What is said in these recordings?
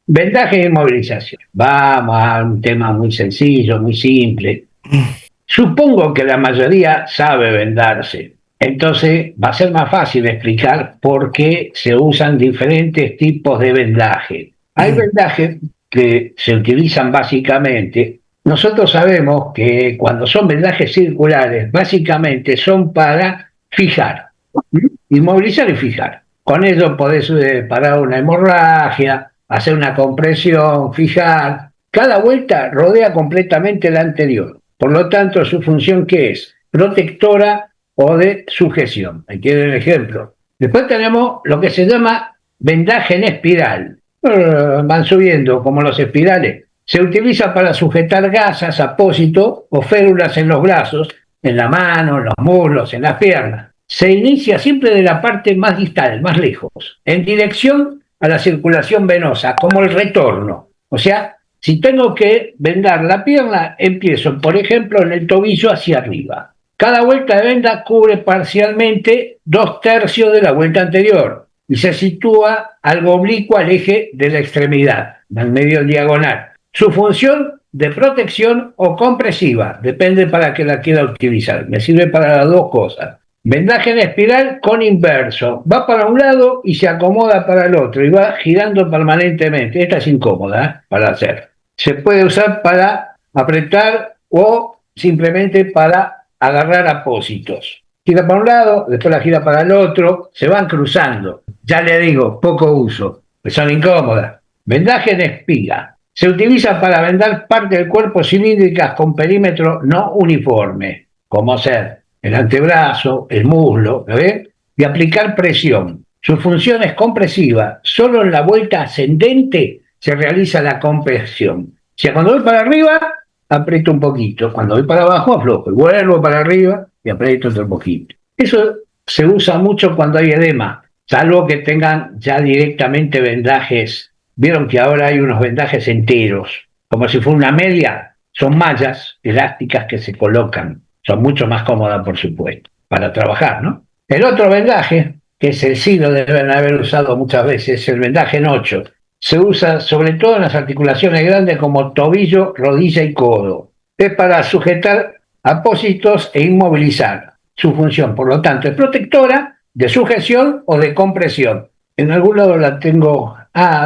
Vendaje e inmovilización. Vamos a un tema muy sencillo, muy simple. Supongo que la mayoría sabe vendarse. Entonces va a ser más fácil explicar por qué se usan diferentes tipos de vendaje. Hay vendajes que se utilizan básicamente. Nosotros sabemos que cuando son vendajes circulares, básicamente son para fijar, inmovilizar y fijar. Con ello podés parar una hemorragia, hacer una compresión, fijar. Cada vuelta rodea completamente la anterior. Por lo tanto, su función ¿qué es? Protectora o de sujeción. Aquí tienen el ejemplo. Después tenemos lo que se llama vendaje en espiral. Van subiendo como los espirales. Se utiliza para sujetar gasas, apósitos o férulas en los brazos, en la mano, en los muslos, en las piernas. Se inicia siempre de la parte más distal, más lejos, en dirección a la circulación venosa, como el retorno. O sea, si tengo que vendar la pierna, empiezo, por ejemplo, en el tobillo hacia arriba. Cada vuelta de venda cubre parcialmente 2/3 de la vuelta anterior y se sitúa algo oblicuo al eje de la extremidad, al medio diagonal. Su función de protección o compresiva, depende para qué la quiera utilizar. Me sirve para las dos cosas. Vendaje en espiral con inverso. Va para un lado y se acomoda para el otro y va girando permanentemente. Esta es incómoda para hacer. Se puede usar para apretar o simplemente para agarrar apósitos. Gira para un lado, después la gira para el otro, se van cruzando. Ya le digo, poco uso, pues son incómodas. Vendaje en espiga. Se utiliza para vendar parte del cuerpo cilíndricas con perímetro no uniforme, como ser el antebrazo, el muslo, ¿ven? Y aplicar presión. Su función es compresiva. Solo en la vuelta ascendente se realiza la compresión. O sea, cuando voy para arriba, aprieto un poquito. Cuando voy para abajo, aflojo. Y vuelvo para arriba y aprieto otro poquito. Eso se usa mucho cuando hay edema, salvo que tengan ya directamente vendajes. Vieron que ahora hay unos vendajes enteros, como si fuera una media. Son mallas elásticas que se colocan. Son mucho más cómodas, por supuesto, para trabajar, ¿no? El otro vendaje, que es el sí lo deben haber usado muchas veces, es el vendaje en 8. Se usa sobre todo en las articulaciones grandes como tobillo, rodilla y codo. Es para sujetar apósitos e inmovilizar. Su función, por lo tanto, es protectora, de sujeción o de compresión. En algún lado la tengo,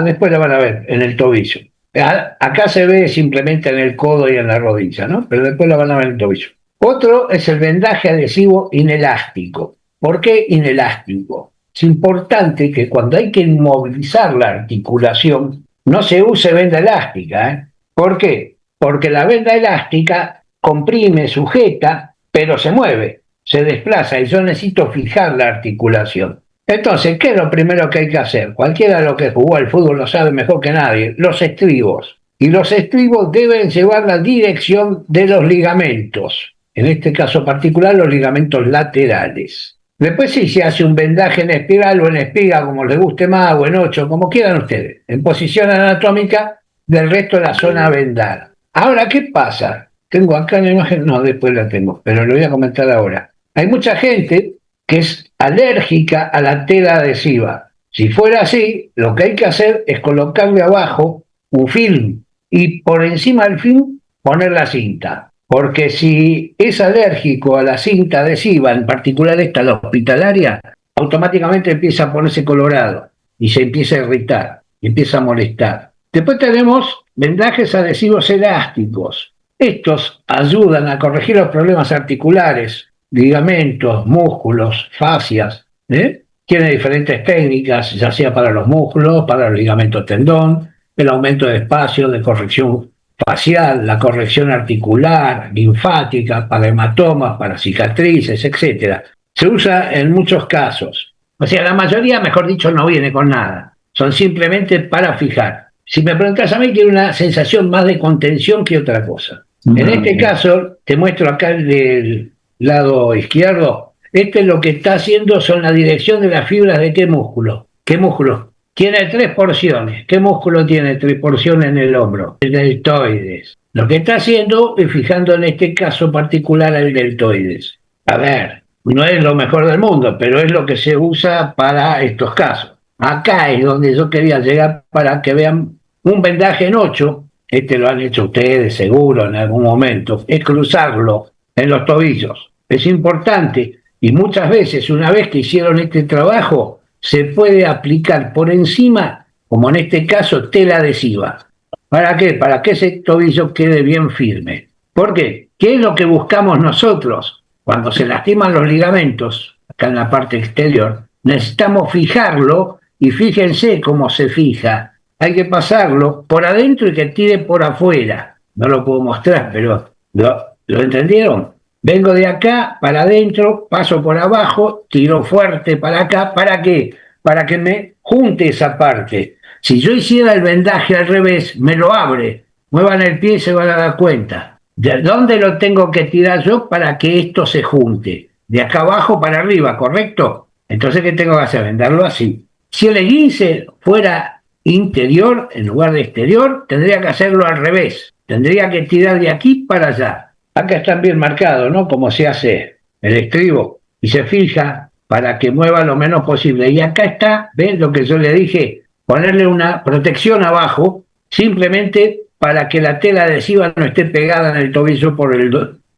después la van a ver, en el tobillo. Acá se ve simplemente en el codo y en la rodilla, ¿no? Pero después la van a ver en el tobillo. Otro es el vendaje adhesivo inelástico. ¿Por qué inelástico? Es importante que cuando hay que inmovilizar la articulación no se use venda elástica. ¿Por qué? Porque la venda elástica comprime, sujeta, pero se mueve, se desplaza y yo necesito fijar la articulación. Entonces, ¿qué es lo primero que hay que hacer? Cualquiera de los que jugó al fútbol lo sabe mejor que nadie. Los estribos. Y los estribos deben llevar la dirección de los ligamentos. En este caso particular, los ligamentos laterales. Después sí se hace un vendaje en espiral o en espiga, como les guste más, o en 8, como quieran ustedes, en posición anatómica del resto de la zona vendada. Ahora, ¿qué pasa? Tengo acá la imagen, no, después la tengo, pero lo voy a comentar ahora. Hay mucha gente que es alérgica a la tela adhesiva. Si fuera así, lo que hay que hacer es colocarle abajo un film y por encima del film poner la cinta. Porque si es alérgico a la cinta adhesiva, en particular esta, la hospitalaria, automáticamente empieza a ponerse colorado y se empieza a irritar, y empieza a molestar. Después tenemos vendajes adhesivos elásticos. Estos ayudan a corregir los problemas articulares, ligamentos, músculos, fascias. Tiene diferentes técnicas, ya sea para los músculos, para los ligamentos tendón, el aumento de espacio, de corrección facial, la corrección articular, linfática, para hematomas, para cicatrices, etc. Se usa en muchos casos. O sea, la mayoría, mejor dicho, no viene con nada. Son simplemente para fijar. Si me preguntas a mí, tiene una sensación más de contención que otra cosa. En este caso, te muestro acá del lado izquierdo. Este lo que está haciendo son la dirección de las fibras de qué músculo. ¿Qué músculo? Tiene 3 porciones. ¿Qué músculo tiene 3 porciones en el hombro? El deltoides. Lo que está haciendo es fijando en este caso particular el deltoides. A ver, no es lo mejor del mundo, pero es lo que se usa para estos casos. Acá es donde yo quería llegar para que vean Un vendaje en 8, este lo han hecho ustedes seguro en algún momento, es cruzarlo en los tobillos. Es importante y muchas veces una vez que hicieron este trabajo se puede aplicar por encima, como en este caso, tela adhesiva. ¿Para qué? Para que ese tobillo quede bien firme. ¿Por qué? ¿Qué es lo que buscamos nosotros? Cuando se lastiman los ligamentos, acá en la parte exterior, necesitamos fijarlo y fíjense cómo se fija. Hay que pasarlo por adentro y que tire por afuera. No lo puedo mostrar, pero ¿lo entendieron? Vengo de acá para adentro, paso por abajo, tiro fuerte para acá. ¿Para qué? Para que me junte esa parte. Si yo hiciera el vendaje al revés, me lo abre. Muevan el pie y se van a dar cuenta. ¿De dónde lo tengo que tirar yo para que esto se junte? De acá abajo para arriba, ¿correcto? Entonces, ¿qué tengo que hacer? Vendarlo así. Si el esguince fuera interior en lugar de exterior, tendría que hacerlo al revés. Tendría que tirar de aquí para allá. Acá están bien marcados, ¿no? Como se hace el estribo. Y se fija para que mueva lo menos posible. Y acá está, ¿ven lo que yo le dije? Ponerle una protección abajo, simplemente para que la tela adhesiva no esté pegada en el tobillo por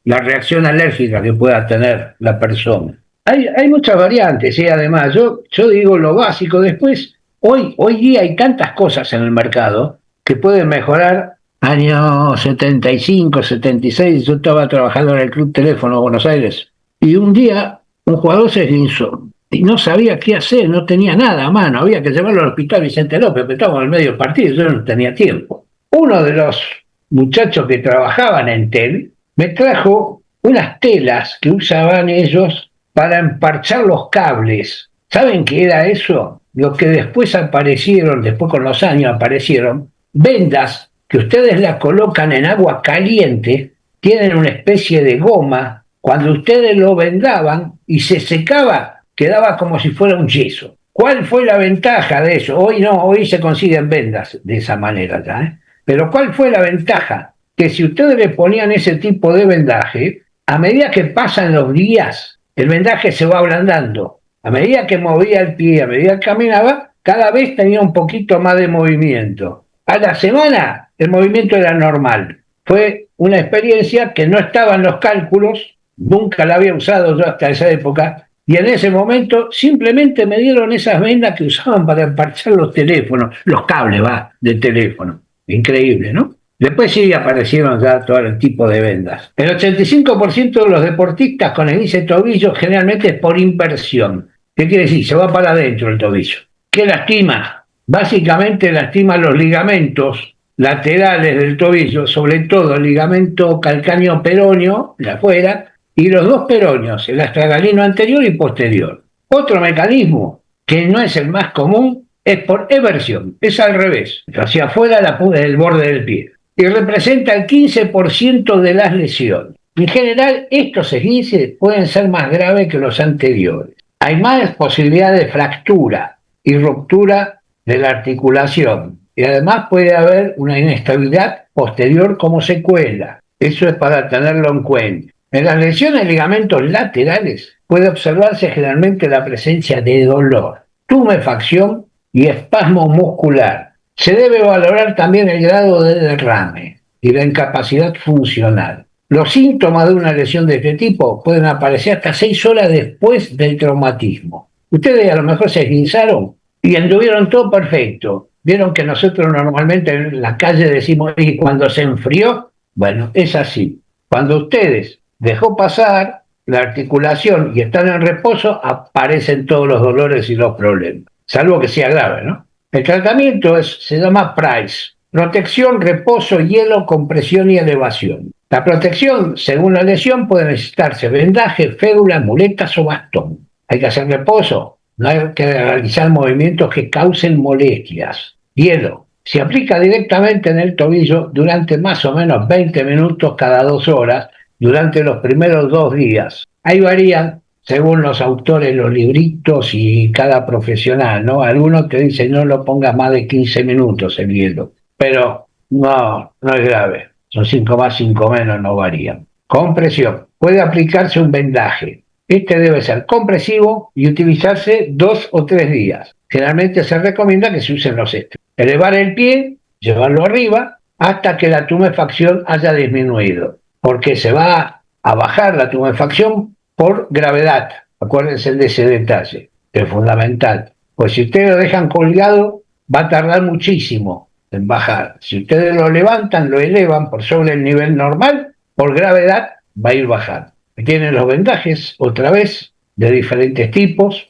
la reacción alérgica que pueda tener la persona. Hay muchas variantes, y además yo digo lo básico. Después, hoy día hay tantas cosas en el mercado que pueden mejorar. Año 75, 76, yo estaba trabajando en el Club Teléfono Buenos Aires y un día un jugador se esguinzó y no sabía qué hacer, no tenía nada a mano, había que llevarlo al hospital Vicente López, pero estábamos en el medio del partido, yo no tenía tiempo. Uno de los muchachos que trabajaban en TEL me trajo unas telas que usaban ellos para emparchar los cables. ¿Saben qué era eso? Lo que después con los años aparecieron, vendas que ustedes las colocan en agua caliente, tienen una especie de goma, cuando ustedes lo vendaban y se secaba, quedaba como si fuera un yeso. ¿Cuál fue la ventaja de eso? Hoy no, hoy se consiguen vendas de esa manera ya, ¿eh? Pero ¿cuál fue la ventaja? Que si ustedes le ponían ese tipo de vendaje, a medida que pasan los días, el vendaje se va ablandando. A medida que movía el pie, a medida que caminaba, cada vez tenía un poquito más de movimiento. A la semana el movimiento era normal. Fue una experiencia que no estaba en los cálculos, nunca la había usado yo hasta esa época, y en ese momento simplemente me dieron esas vendas que usaban para emparchar los teléfonos, los cables de teléfono. Increíble, ¿no? Después sí aparecieron ya todo el tipo de vendas. El 85% de los deportistas con esguince de tobillo generalmente es por inversión. ¿Qué quiere decir? Se va para adentro el tobillo. ¿Qué lastima? Básicamente lastima los ligamentos laterales del tobillo, sobre todo el ligamento calcáneo peroneo, de afuera, y los dos peronios, el astragalino anterior y posterior. Otro mecanismo, que no es el más común, es por eversión, es al revés, hacia afuera del borde del pie, y representa el 15% de las lesiones. En general, estos esguinces pueden ser más graves que los anteriores. Hay más posibilidad de fractura y ruptura de la articulación, y además puede haber una inestabilidad posterior como secuela. Eso es para tenerlo en cuenta. En las lesiones de ligamentos laterales puede observarse generalmente la presencia de dolor, tumefacción y espasmo muscular. Se debe valorar también el grado de derrame y la incapacidad funcional. Los síntomas de una lesión de este tipo pueden aparecer hasta 6 horas después del traumatismo. Ustedes a lo mejor se esguinzaron y anduvieron todo perfecto. Vieron que nosotros normalmente en la calle decimos, ¿y cuando se enfrió? Bueno, es así. Cuando ustedes dejó pasar la articulación y están en reposo, aparecen todos los dolores y los problemas, salvo que sea grave, ¿no? El tratamiento se llama PRICE, protección, reposo, hielo, compresión y elevación. La protección, según la lesión, puede necesitarse vendaje, fédula, muletas o bastón. Hay que hacer reposo, no hay que realizar movimientos que causen molestias. Hielo, se aplica directamente en el tobillo durante más o menos 20 minutos cada 2 horas, durante los primeros 2 días. Ahí varían, según los autores, los libritos y cada profesional, ¿no? Algunos te dicen no lo pongas más de 15 minutos el hielo, pero no es grave. Son 5 más, 5 menos, no varían. Compresión. Puede aplicarse un vendaje. Este debe ser compresivo y utilizarse 2 o 3 días. Generalmente se recomienda que se usen los extremos. Elevar el pie llevarlo arriba hasta que la tumefacción haya disminuido, porque se va a bajar la tumefacción por gravedad. Acuérdense de ese detalle, que es fundamental. Pues si ustedes lo dejan colgado, va a tardar muchísimo en bajar. Si ustedes lo levantan, lo elevan por sobre el nivel normal, por gravedad va a ir bajando. Tienen los vendajes, otra vez, de diferentes tipos.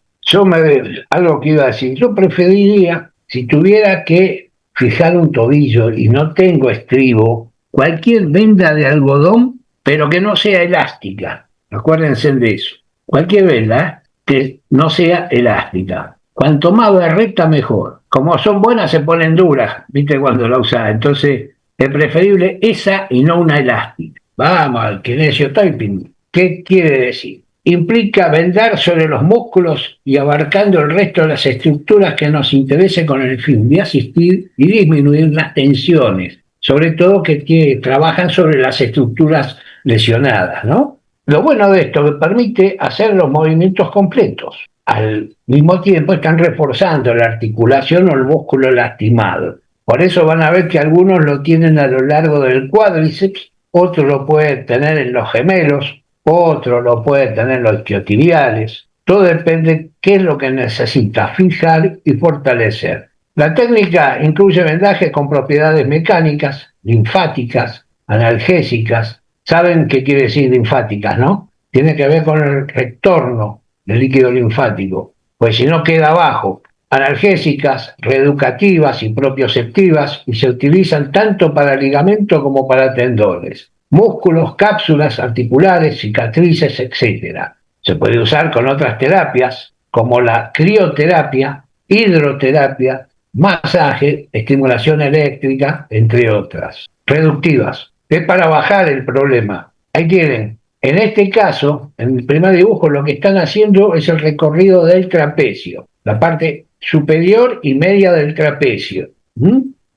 Algo que iba a decir, yo preferiría, si tuviera que fijar un tobillo y no tengo estribo, cualquier venda de algodón, pero que no sea elástica. Acuérdense de eso. Cualquier venda que no sea elástica. Cuanto más berreta, mejor. Como son buenas, se ponen duras, ¿viste? Cuando la usas. Entonces, es preferible esa y no una elástica. Vamos al kinesiotyping. ¿Qué quiere decir? Implica vendar sobre los músculos y abarcando el resto de las estructuras que nos interese con el fin de asistir y disminuir las tensiones, sobre todo que trabajan sobre las estructuras lesionadas, ¿no? Lo bueno de esto es que permite hacer los movimientos completos. Al mismo tiempo están reforzando la articulación o el músculo lastimado. Por eso van a ver que algunos lo tienen a lo largo del cuádriceps, otros lo pueden tener en los gemelos, otro lo puede tener los isquiotibiales. Todo depende qué es lo que necesita fijar y fortalecer. La técnica incluye vendajes con propiedades mecánicas, linfáticas, analgésicas. ¿Saben qué quiere decir linfáticas, no? Tiene que ver con el retorno del líquido linfático, pues si no queda abajo. Analgésicas, reeducativas y propioceptivas, y se utilizan tanto para ligamento como para tendones, músculos, cápsulas articulares, cicatrices, etc. Se puede usar con otras terapias como la crioterapia, hidroterapia, masaje, estimulación eléctrica, entre otras. Reductivas. Es para bajar el problema. Ahí tienen. En este caso, en el primer dibujo, lo que están haciendo es el recorrido del trapecio, la parte superior y media del trapecio.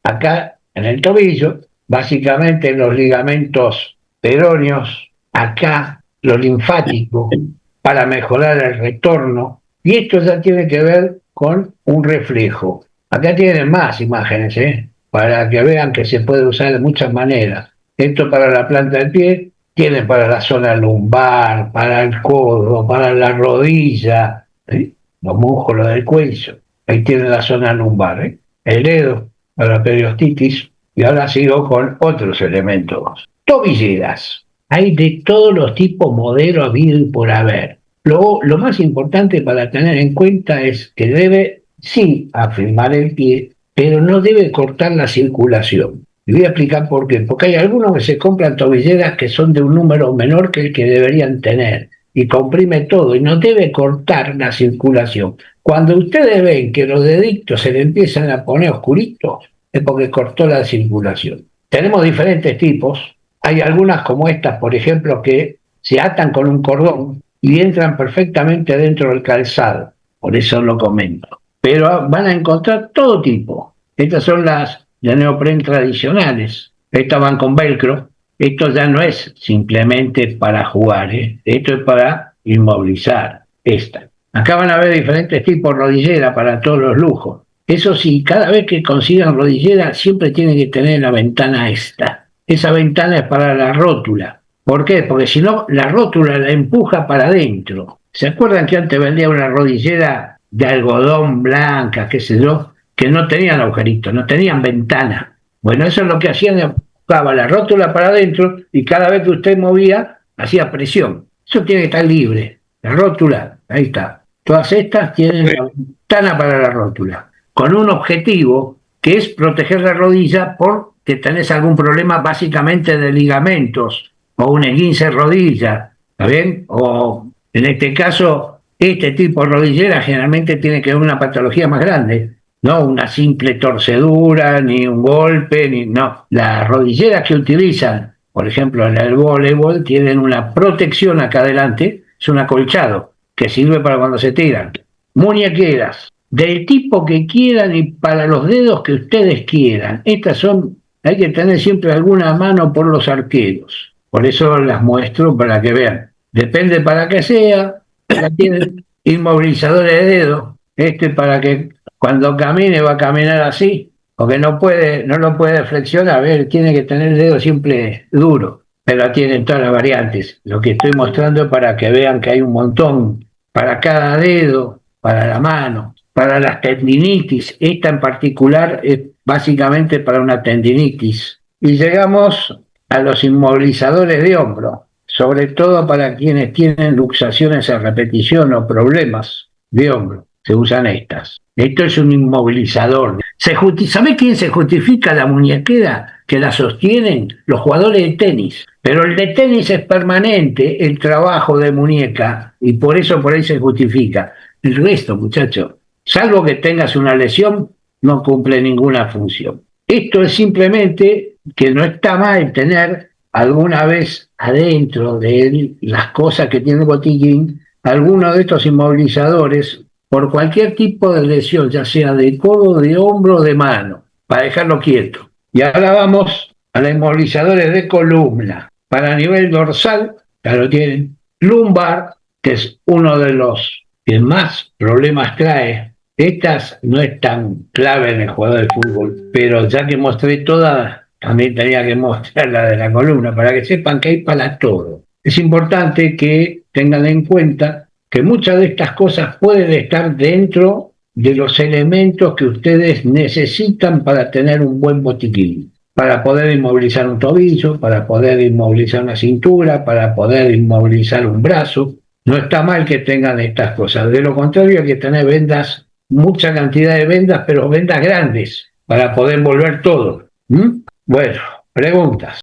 Acá, en el tobillo, básicamente los ligamentos peroneos, acá lo linfático, para mejorar el retorno, y esto ya tiene que ver con un reflejo. Acá tienen más imágenes, para que vean que se puede usar de muchas maneras. Esto para la planta del pie, tiene para la zona lumbar, para el codo, para la rodilla, los músculos del cuello. Ahí tiene la zona lumbar, el dedo para la periostitis. Y ahora sigo con otros elementos. Tobilleras. Hay de todos los tipos, modelos habido y por haber. Lo más importante para tener en cuenta es que debe, sí, afirmar el pie, pero no debe cortar la circulación. Y voy a explicar por qué. Porque hay algunos que se compran tobilleras que son de un número menor que el que deberían tener. Y comprime todo y no debe cortar la circulación. Cuando ustedes ven que los deditos se le empiezan a poner oscuritos, es porque cortó la circulación. Tenemos diferentes tipos. Hay algunas como estas, por ejemplo, que se atan con un cordón y entran perfectamente dentro del calzado. Por eso lo comento. Pero van a encontrar todo tipo. Estas son las de neopren tradicionales. Estas van con velcro. Esto ya no es simplemente para jugar, esto es para inmovilizar. Acá van a ver diferentes tipos de rodillera para todos los lujos. Eso sí, cada vez que consigan rodillera, siempre tienen que tener la ventana esta. Esa ventana es para la rótula. ¿Por qué? Porque si no, la rótula la empuja para adentro. ¿Se acuerdan que antes vendía una rodillera de algodón blanca, qué sé yo, que no tenían agujeritos, no tenían ventana? Bueno, eso es lo que hacían, empujaba la rótula para adentro y cada vez que usted movía, hacía presión. Eso tiene que estar libre. La rótula, ahí está. Todas estas tienen la ventana para la rótula, con un objetivo que es proteger la rodilla porque tenés algún problema básicamente de ligamentos o un esguince de rodilla, ¿está bien? O en este caso, este tipo de rodillera generalmente tiene que ver una patología más grande, no una simple torcedura, ni un golpe, ni no. Las rodilleras que utilizan, por ejemplo, en el voleibol, tienen una protección acá adelante, es un acolchado que sirve para cuando se tiran. Muñequeras, del tipo que quieran y para los dedos que ustedes quieran. Estas son, hay que tener siempre alguna mano por los arqueros. Por eso las muestro para que vean. Depende para qué sea. Acá tienen inmovilizadores de dedo. Para que cuando camine va a caminar así, porque no lo puede flexionar, a ver, tiene que tener el dedo siempre duro, pero tienen todas las variantes. Lo que estoy mostrando es para que vean que hay un montón para cada dedo, para la mano, para las tendinitis. Esta en particular es básicamente para una tendinitis. Y llegamos a los inmovilizadores de hombro, sobre todo para quienes tienen luxaciones a repetición o problemas de hombro. Se usan estas. Esto es un inmovilizador. ¿Sabe quién se justifica la muñequera que la sostienen? Los jugadores de tenis. Pero el de tenis es permanente, el trabajo de muñeca, y por eso por ahí se justifica. El resto, muchachos, salvo que tengas una lesión, no cumple ninguna función. Esto es simplemente que no está mal tener alguna vez adentro de él las cosas que tiene el botiquín, alguno de estos inmovilizadores por cualquier tipo de lesión, ya sea de codo, de hombro o de mano, para dejarlo quieto. Y ahora vamos a los inmovilizadores de columna. Para nivel dorsal, ya lo tienen. Lumbar, que es uno de los que más problemas trae. Estas no es tan clave en el jugador de fútbol, pero ya que mostré todas, también tenía que mostrar la de la columna, para que sepan que hay para todo. Es importante que tengan en cuenta que muchas de estas cosas pueden estar dentro de los elementos que ustedes necesitan para tener un buen botiquín, para poder inmovilizar un tobillo, para poder inmovilizar una cintura, para poder inmovilizar un brazo. No está mal que tengan estas cosas, de lo contrario hay que tener vendas, mucha cantidad de vendas, pero vendas grandes, para poder envolver todo. ¿Mm? Bueno, preguntas.